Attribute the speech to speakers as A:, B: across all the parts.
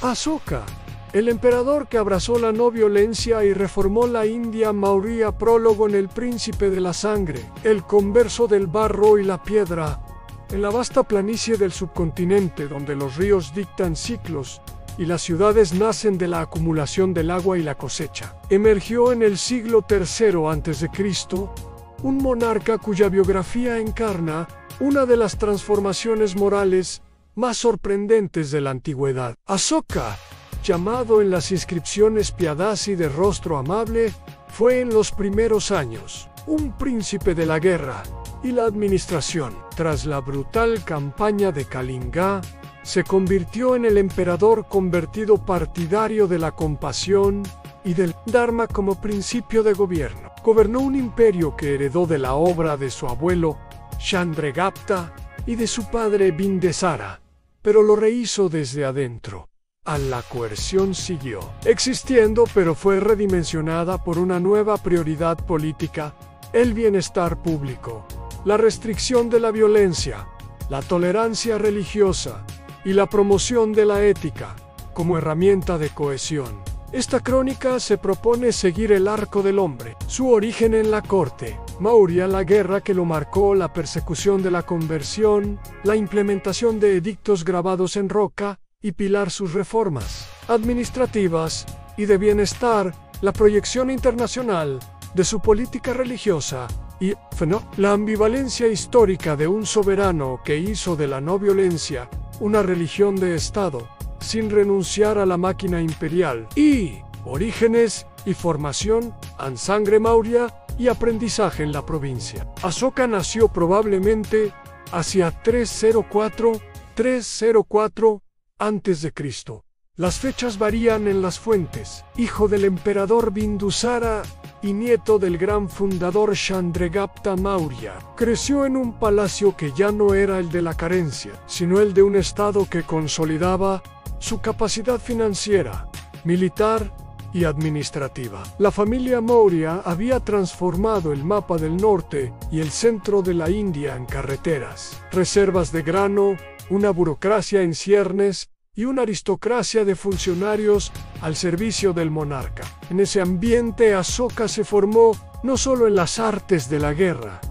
A: Asoka, el emperador que abrazó la no violencia y reformó la India Maurya. Prólogo. En El príncipe de la sangre, el converso del barro y la piedra. En la vasta planicie del subcontinente, donde los ríos dictan ciclos y las ciudades nacen de la acumulación del agua y la cosecha, emergió en el siglo III a.C. un monarca cuya biografía encarna una de las transformaciones morales más sorprendentes de la antigüedad. Asoka, llamado en las inscripciones Piadasi de rostro amable, fue en los primeros años un príncipe de la guerra y la administración. Tras la brutal campaña de Kalinga, se convirtió en el emperador convertido, partidario de la compasión y del Dharma como principio de gobierno. Gobernó un imperio que heredó de la obra de su abuelo Chandragupta y de su padre Bindesara, pero lo rehizo desde adentro. La coerción siguió existiendo, pero fue redimensionada por una nueva prioridad política: el bienestar público, la restricción de la violencia, la tolerancia religiosa y la promoción de la ética como herramienta de cohesión. Esta crónica se propone seguir el arco del hombre, su origen en la corte Maurya, la guerra que lo marcó, la persecución de la conversión, la implementación de edictos grabados en roca y pilar sus reformas administrativas y de bienestar, la proyección internacional de su política religiosa y la ambivalencia histórica de un soberano que hizo de la no violencia una religión de Estado, sin renunciar a la máquina imperial. Y orígenes y formación en sangre Maurya y aprendizaje en la provincia. Asoka nació probablemente hacia 304 a.C. Las fechas varían en las fuentes. Hijo del emperador Bindusara y nieto del gran fundador Chandragupta Maurya, creció en un palacio que ya no era el de la carencia, sino el de un estado que consolidaba su capacidad financiera, militar y administrativa. La familia Maurya había transformado el mapa del norte y el centro de la India en carreteras, reservas de grano, una burocracia en ciernes y una aristocracia de funcionarios al servicio del monarca. En ese ambiente, Asoka se formó no solo en las artes de la guerra,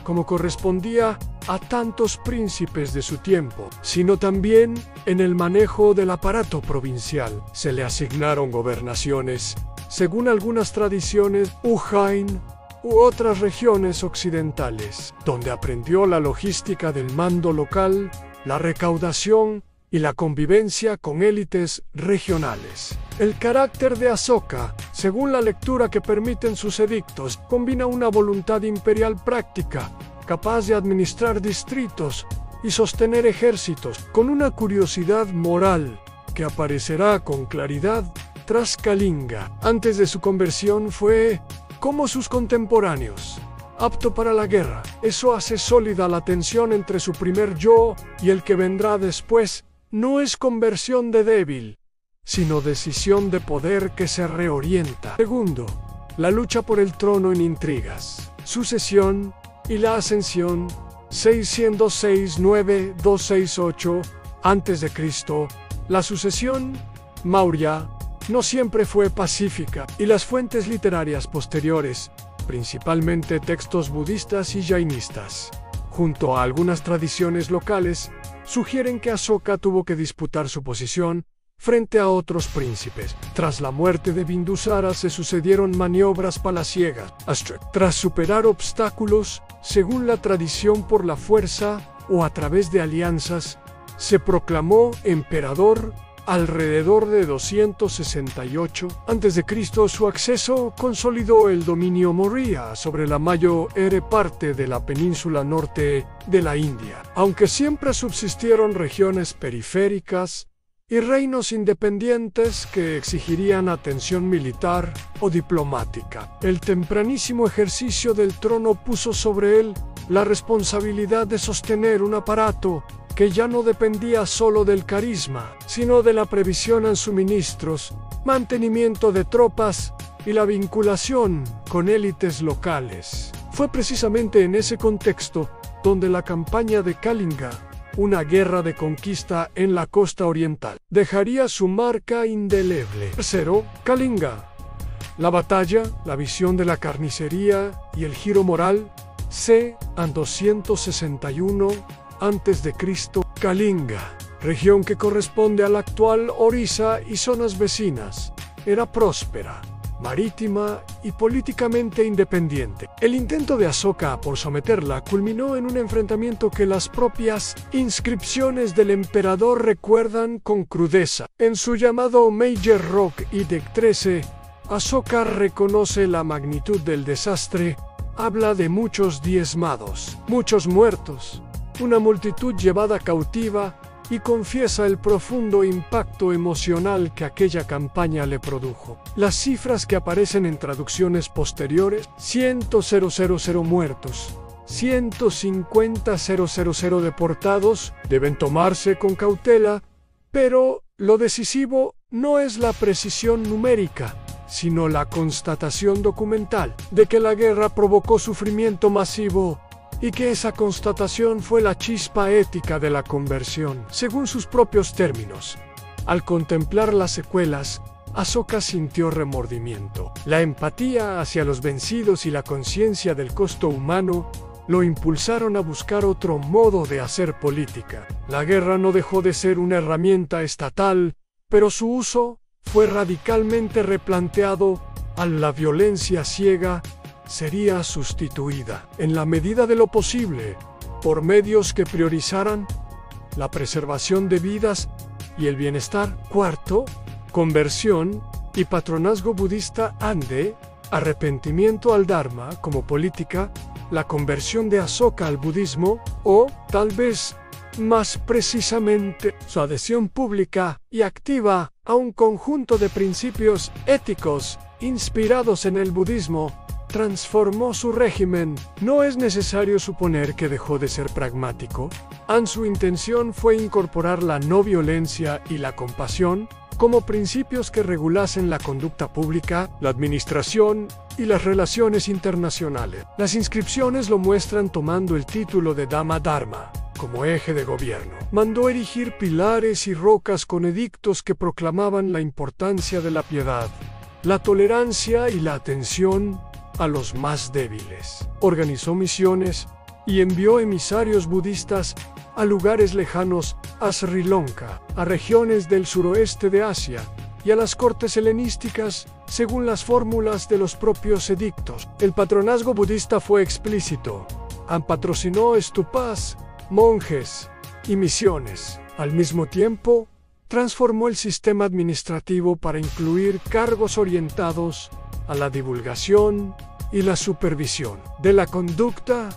A: como correspondía a tantos príncipes de su tiempo, sino también en el manejo del aparato provincial. Se le asignaron gobernaciones, según algunas tradiciones, Ujjain u otras regiones occidentales, donde aprendió la logística del mando local, la recaudación y la convivencia con élites regionales. El carácter de Asoka, según la lectura que permiten sus edictos, combina una voluntad imperial práctica, capaz de administrar distritos y sostener ejércitos, con una curiosidad moral que aparecerá con claridad tras Kalinga. Antes de su conversión fue, como sus contemporáneos, apto para la guerra. Eso hace sólida la tensión entre su primer yo y el que vendrá después. No es conversión de débil, sino decisión de poder que se reorienta. Segundo, la lucha por el trono en intrigas, sucesión y la ascensión. 606-9-268 a.C. La sucesión Maurya no siempre fue pacífica, y las fuentes literarias posteriores, principalmente textos budistas y jainistas, junto a algunas tradiciones locales, sugieren que Asoka tuvo que disputar su posición frente a otros príncipes. Tras la muerte de Bindusara se sucedieron maniobras palaciegas. Tras superar obstáculos, según la tradición por la fuerza o a través de alianzas, se proclamó emperador alrededor de 268 a.C. Su acceso consolidó el dominio Maurya sobre la mayor parte de la península norte de la India, aunque siempre subsistieron regiones periféricas y reinos independientes que exigirían atención militar o diplomática. El tempranísimo ejercicio del trono puso sobre él la responsabilidad de sostener un aparato que ya no dependía solo del carisma, sino de la previsión en suministros, mantenimiento de tropas y la vinculación con élites locales. Fue precisamente en ese contexto donde la campaña de Kalinga una guerra de conquista en la costa oriental. Dejaría su marca indeleble. Tercero, Kalinga. La batalla, la visión de la carnicería y el giro moral. C. En 261 a.C. Kalinga, región que corresponde a la actual Orissa y zonas vecinas, era próspera, marítima y políticamente independiente. El intento de Asoka por someterla culminó en un enfrentamiento que las propias inscripciones del emperador recuerdan con crudeza. En su llamado Major Rock Edict 13, Asoka reconoce la magnitud del desastre, habla de muchos diezmados, muchos muertos, una multitud llevada cautiva y confiesa el profundo impacto emocional que aquella campaña le produjo. Las cifras que aparecen en traducciones posteriores: 100.000 muertos, 150.000 deportados, deben tomarse con cautela, pero lo decisivo no es la precisión numérica, sino la constatación documental de que la guerra provocó sufrimiento masivo y que esa constatación fue la chispa ética de la conversión. Según sus propios términos, al contemplar las secuelas, Asoka sintió remordimiento. La empatía hacia los vencidos y la conciencia del costo humano lo impulsaron a buscar otro modo de hacer política. La guerra no dejó de ser una herramienta estatal, pero su uso fue radicalmente replanteado al la violencia ciega sería sustituida, en la medida de lo posible, por medios que priorizaran la preservación de vidas y el bienestar. Cuarto, conversión y patronazgo budista ande, arrepentimiento al Dharma como política, la conversión de Asoka al budismo, o, tal vez más precisamente, su adhesión pública y activa a un conjunto de principios éticos inspirados en el budismo, transformó su régimen. No es necesario suponer que dejó de ser pragmático. Su intención fue incorporar la no violencia y la compasión como principios que regulasen la conducta pública, la administración y las relaciones internacionales. Las inscripciones lo muestran tomando el título de Dhamma Dharma como eje de gobierno. Mandó erigir pilares y rocas con edictos que proclamaban la importancia de la piedad, la tolerancia y la atención a los más débiles. Organizó misiones y envió emisarios budistas a lugares lejanos, a Sri Lanka, a regiones del suroeste de Asia y a las cortes helenísticas, según las fórmulas de los propios edictos. El patronazgo budista fue explícito. Patrocinó stupas, monjes y misiones. Al mismo tiempo, transformó el sistema administrativo para incluir cargos orientados a la divulgación y la supervisión de la conducta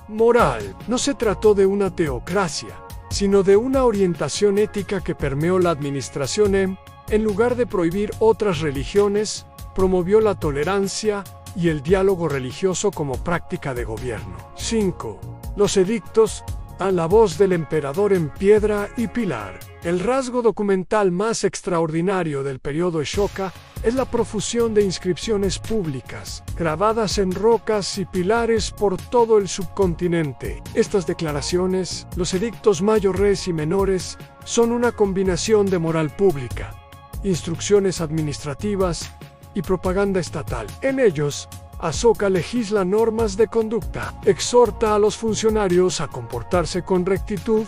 A: moral. No se trató de una teocracia, sino de una orientación ética que permeó la administración. En lugar de prohibir otras religiones, promovió la tolerancia y el diálogo religioso como práctica de gobierno. 5. Los edictos a la voz del emperador en piedra y pilar. El rasgo documental más extraordinario del periodo Ashoka es la profusión de inscripciones públicas, grabadas en rocas y pilares por todo el subcontinente. Estas declaraciones, los edictos mayores y menores, son una combinación de moral pública, instrucciones administrativas y propaganda estatal. En ellos, Asoka legisla normas de conducta, exhorta a los funcionarios a comportarse con rectitud,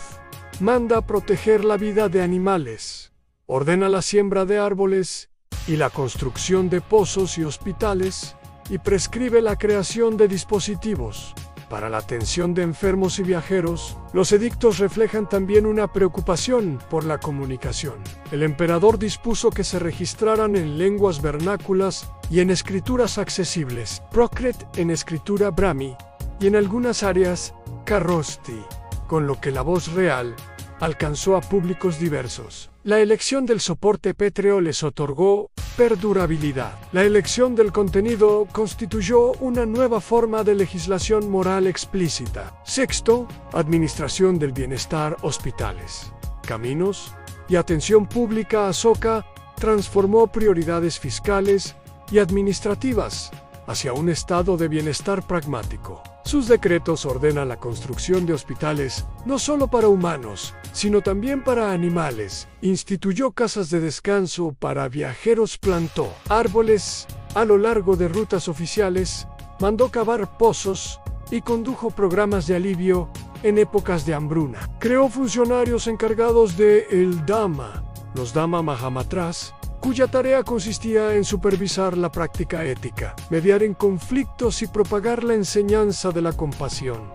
A: manda a proteger la vida de animales, ordena la siembra de árboles y la construcción de pozos y hospitales, y prescribe la creación de dispositivos para la atención de enfermos y viajeros. Los edictos reflejan también una preocupación por la comunicación. El emperador dispuso que se registraran en lenguas vernáculas y en escrituras accesibles, Prakrit en escritura Brahmi y en algunas áreas Kharosthi, con lo que la voz real alcanzó a públicos diversos. La elección del soporte pétreo les otorgó perdurabilidad. La elección del contenido constituyó una nueva forma de legislación moral explícita. 6. Administración del bienestar, hospitales, caminos y atención pública. Asoka transformó prioridades fiscales y administrativas hacia un estado de bienestar pragmático. Sus decretos ordenan la construcción de hospitales no solo para humanos, sino también para animales. Instituyó casas de descanso para viajeros, plantó árboles a lo largo de rutas oficiales, mandó cavar pozos y condujo programas de alivio en épocas de hambruna. Creó funcionarios encargados de el Dhamma, los Dhamma Mahamatras, cuya tarea consistía en supervisar la práctica ética, mediar en conflictos y propagar la enseñanza de la compasión.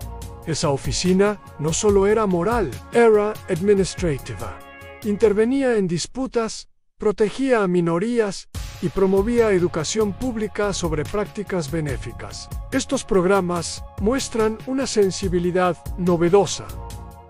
A: Esa oficina no solo era moral, era administrativa. Intervenía en disputas, protegía a minorías y promovía educación pública sobre prácticas benéficas. Estos programas muestran una sensibilidad novedosa.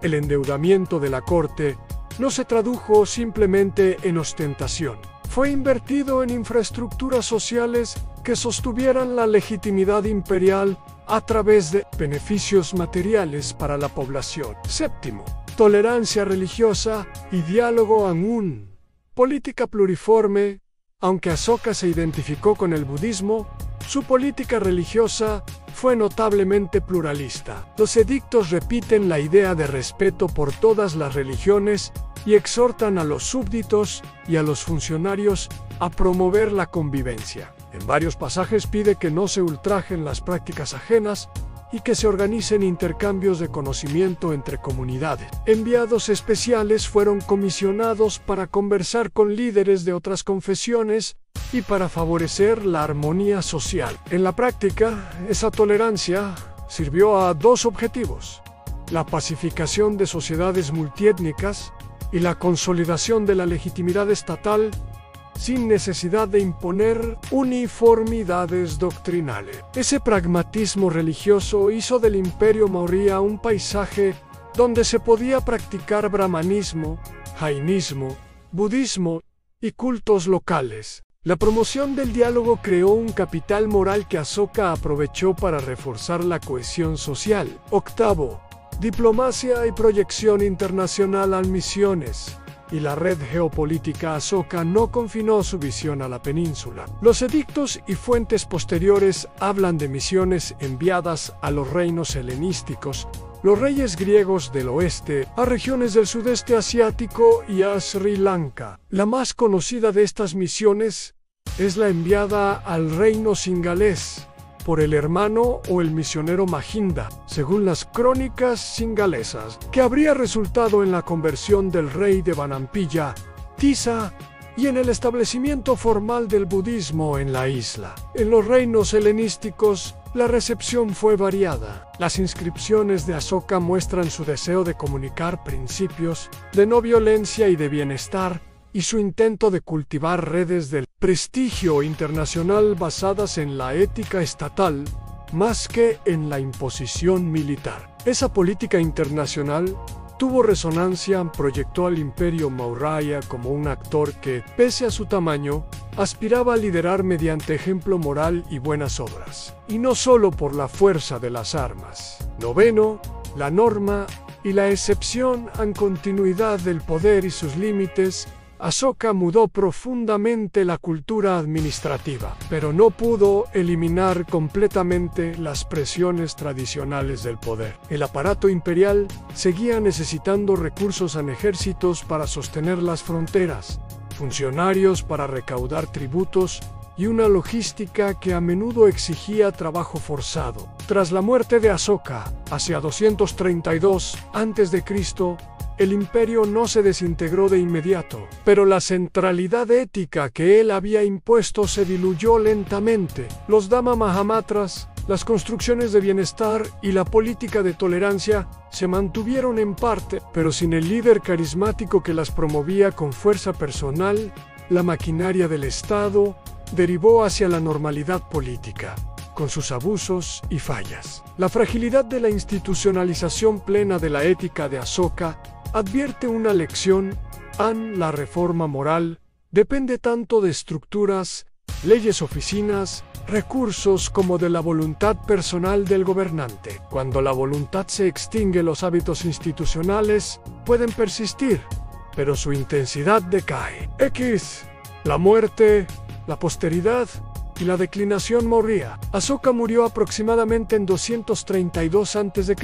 A: El endeudamiento de la corte no se tradujo simplemente en ostentación. Fue invertido en infraestructuras sociales que sostuvieran la legitimidad imperial a través de beneficios materiales para la población. Séptimo, tolerancia religiosa y diálogo amun. Política pluriforme. Aunque Asoka se identificó con el budismo, su política religiosa fue notablemente pluralista. Los edictos repiten la idea de respeto por todas las religiones y exhortan a los súbditos y a los funcionarios a promover la convivencia. En varios pasajes pide que no se ultrajen las prácticas ajenas y que se organicen intercambios de conocimiento entre comunidades. Enviados especiales fueron comisionados para conversar con líderes de otras confesiones y para favorecer la armonía social. En la práctica, esa tolerancia sirvió a dos objetivos: la pacificación de sociedades multiétnicas y la consolidación de la legitimidad estatal sin necesidad de imponer uniformidades doctrinales. Ese pragmatismo religioso hizo del Imperio Maurya un paisaje donde se podía practicar brahmanismo, jainismo, budismo y cultos locales. La promoción del diálogo creó un capital moral que Asoka aprovechó para reforzar la cohesión social. Octavo, diplomacia y proyección internacional a misiones. Y la red geopolítica Asoka no confinó su visión a la península. Los edictos y fuentes posteriores hablan de misiones enviadas a los reinos helenísticos, los reyes griegos del oeste, a regiones del sudeste asiático y a Sri Lanka. La más conocida de estas misiones es la enviada al reino singalés por el hermano o el misionero Mahinda, según las crónicas singalesas, que habría resultado en la conversión del rey de Vanampilla, Tisa, y en el establecimiento formal del budismo en la isla. En los reinos helenísticos, la recepción fue variada. Las inscripciones de Asoka muestran su deseo de comunicar principios de no violencia y de bienestar, y su intento de cultivar redes del prestigio internacional basadas en la ética estatal, más que en la imposición militar. Esa política internacional tuvo resonancia, proyectó al Imperio Maurya como un actor que, pese a su tamaño, aspiraba a liderar mediante ejemplo moral y buenas obras, y no solo por la fuerza de las armas. Noveno, la norma y la excepción en continuidad del poder y sus límites. Asoka mudó profundamente la cultura administrativa, pero no pudo eliminar completamente las presiones tradicionales del poder. El aparato imperial seguía necesitando recursos en ejércitos para sostener las fronteras, funcionarios para recaudar tributos y una logística que a menudo exigía trabajo forzado. Tras la muerte de Asoka, hacia 232 a.C., el imperio no se desintegró de inmediato, pero la centralidad ética que él había impuesto se diluyó lentamente. Los Dhamma Mahamatras, las construcciones de bienestar y la política de tolerancia se mantuvieron en parte, pero sin el líder carismático que las promovía con fuerza personal, la maquinaria del Estado derivó hacia la normalidad política, con sus abusos y fallas. La fragilidad de la institucionalización plena de la ética de Asoka advierte una lección: la reforma moral depende tanto de estructuras, leyes, oficinas, recursos como de la voluntad personal del gobernante. Cuando la voluntad se extingue, los hábitos institucionales pueden persistir, pero su intensidad decae. La muerte, la posteridad y la declinación Maurya. Asoka murió aproximadamente en 232 a.C.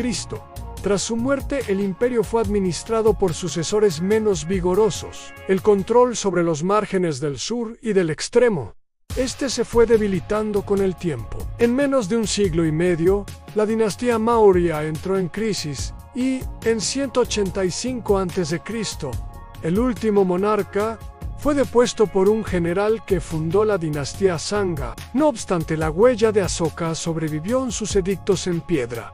A: Tras su muerte, el imperio fue administrado por sucesores menos vigorosos. El control sobre los márgenes del sur y del extremo este se fue debilitando con el tiempo. En menos de un siglo y medio, la dinastía Maurya entró en crisis y, en 185 a.C., el último monarca fue depuesto por un general que fundó la dinastía Sanga. No obstante, la huella de Asoka sobrevivió en sus edictos en piedra.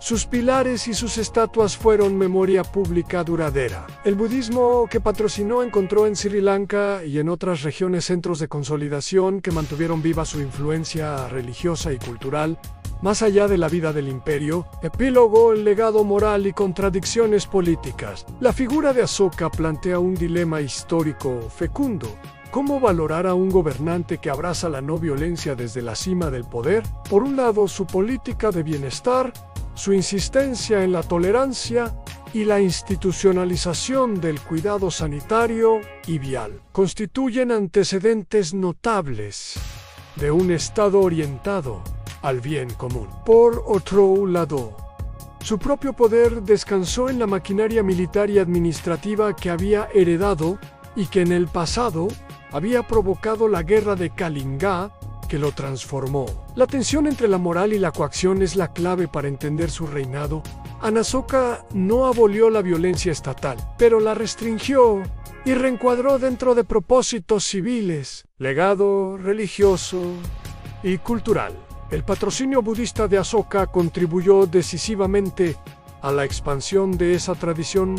A: Sus pilares y sus estatuas fueron memoria pública duradera. El budismo que patrocinó encontró en Sri Lanka y en otras regiones centros de consolidación que mantuvieron viva su influencia religiosa y cultural, más allá de la vida del imperio. Epílogo, el legado moral y contradicciones políticas. La figura de Asoka plantea un dilema histórico fecundo. ¿Cómo valorar a un gobernante que abraza la no violencia desde la cima del poder? Por un lado, su política de bienestar, su insistencia en la tolerancia y la institucionalización del cuidado sanitario y vial constituyen antecedentes notables de un Estado orientado al bien común. Por otro lado, su propio poder descansó en la maquinaria militar y administrativa que había heredado y que en el pasado había provocado la guerra de Kalinga, que lo transformó. La tensión entre la moral y la coacción es la clave para entender su reinado. Asoka no abolió la violencia estatal, pero la restringió y reencuadró dentro de propósitos civiles, legado religioso y cultural. El patrocinio budista de Asoka contribuyó decisivamente a la expansión de esa tradición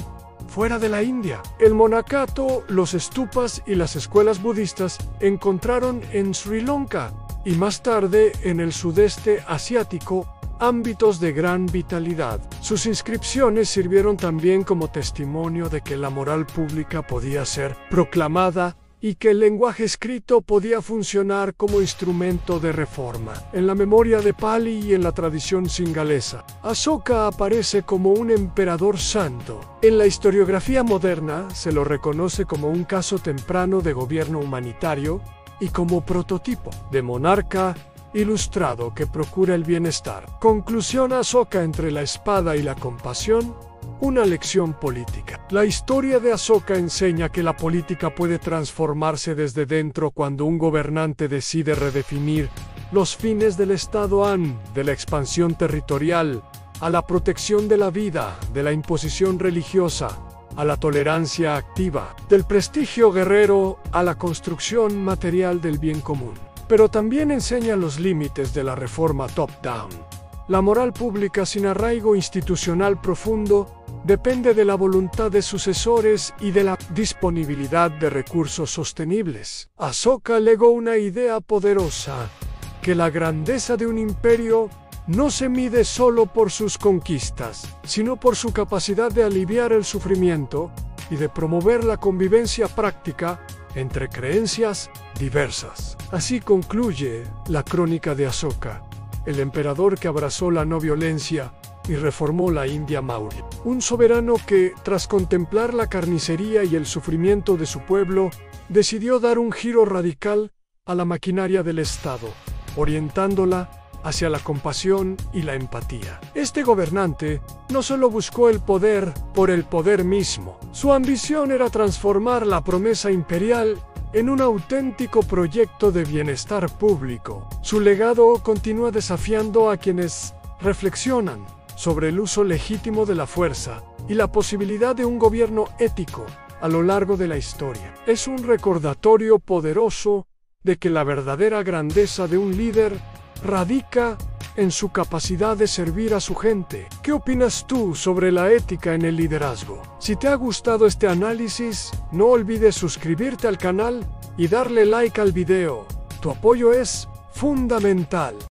A: fuera de la India. El monacato, los stupas y las escuelas budistas encontraron en Sri Lanka y más tarde en el sudeste asiático ámbitos de gran vitalidad. Sus inscripciones sirvieron también como testimonio de que la moral pública podía ser proclamada y que el lenguaje escrito podía funcionar como instrumento de reforma. En la memoria de Pali y en la tradición singalesa, Asoka aparece como un emperador santo. En la historiografía moderna se lo reconoce como un caso temprano de gobierno humanitario y como prototipo de monarca ilustrado que procura el bienestar. Conclusión: Asoka entre la espada y la compasión. Una lección política. La historia de Asoka enseña que la política puede transformarse desde dentro cuando un gobernante decide redefinir los fines del Estado, de la expansión territorial, a la protección de la vida, de la imposición religiosa, a la tolerancia activa, del prestigio guerrero, a la construcción material del bien común. Pero también enseña los límites de la reforma top-down. La moral pública sin arraigo institucional profundo depende de la voluntad de sucesores y de la disponibilidad de recursos sostenibles. Asoka legó una idea poderosa, que la grandeza de un imperio no se mide solo por sus conquistas, sino por su capacidad de aliviar el sufrimiento y de promover la convivencia práctica entre creencias diversas. Así concluye la crónica de Asoka, el emperador que abrazó la no violencia y reformó la India Maurya. Un soberano que, tras contemplar la carnicería y el sufrimiento de su pueblo, decidió dar un giro radical a la maquinaria del Estado, orientándola hacia la compasión y la empatía. Este gobernante no solo buscó el poder por el poder mismo, su ambición era transformar la promesa imperial en un auténtico proyecto de bienestar público. Su legado continúa desafiando a quienes reflexionan sobre el uso legítimo de la fuerza y la posibilidad de un gobierno ético a lo largo de la historia. Es un recordatorio poderoso de que la verdadera grandeza de un líder radica en su capacidad de servir a su gente. ¿Qué opinas tú sobre la ética en el liderazgo? Si te ha gustado este análisis, no olvides suscribirte al canal y darle like al video. Tu apoyo es fundamental.